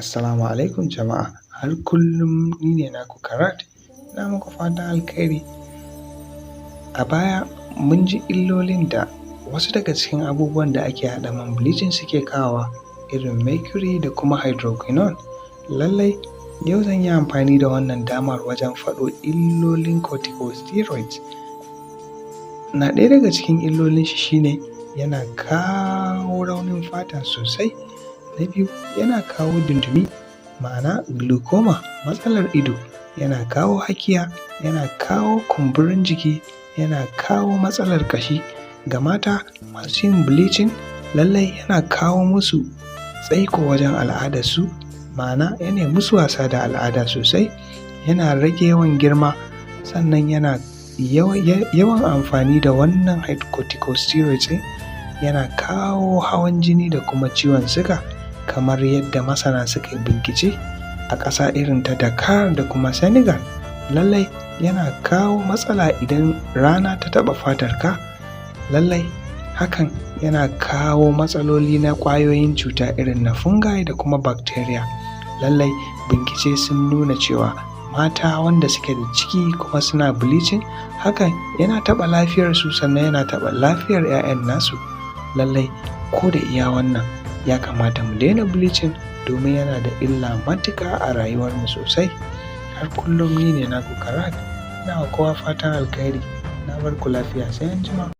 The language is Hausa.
Assalamu alaikum jama'a, har kullum ni ne naku Karat, ina muku fatan alkhairi. A baya mun ji illolin da wasu daga cikin abubuwan da ake haɗa man bleaching suke kawowa irin mercury da kuma hydroquinone. Lallai yau zan yi amfani da wannan damar wajen faɗo illolin corticosteroids. Na ɗaya daga cikin illolin shi shine yana kawo raunin fata sosai. Na biyu, yana kawo dundumi ma'ana glaucoma, matsalar ido, yana kawo hakiya, yana kawo kumburin jiki, yana kawo matsalar ƙashi. Ga mata masu yin bleaching lallai yana kawo musu tsaiko wajen al'adarsu, ma'ana yana musu wasa da al'ada sosai, yana rage yawan girma, sannan yana yawan amfani da wannan corticosteroids yana kawo hawan jini da kuma ciwon siga, kamar yadda masana suka yi bincike a ƙasa irin ta Dakar da kuma Senegal. Lallai yana kawo matsala idan rana ta taɓa fatarka. Lallai hakan yana kawo matsaloli na ƙwayoyin cuta irin na fungi da kuma bacteria. Lallai bincike sun nuna cewa mata wanda suke da ciki kuma suna bleaching, hakan yana taɓa lafiyarsu sannan yana taɓa lafiyar 'ya'yan nasu. Lallai ko da iya wannan ya kamata mu daina bleaching domin yana da illa matuƙa a rayuwarmu sosai. Har kullum ni ne naku Karat, ina wa kowa fatan alkhairi. Na bar ku lafiya, sai anjima.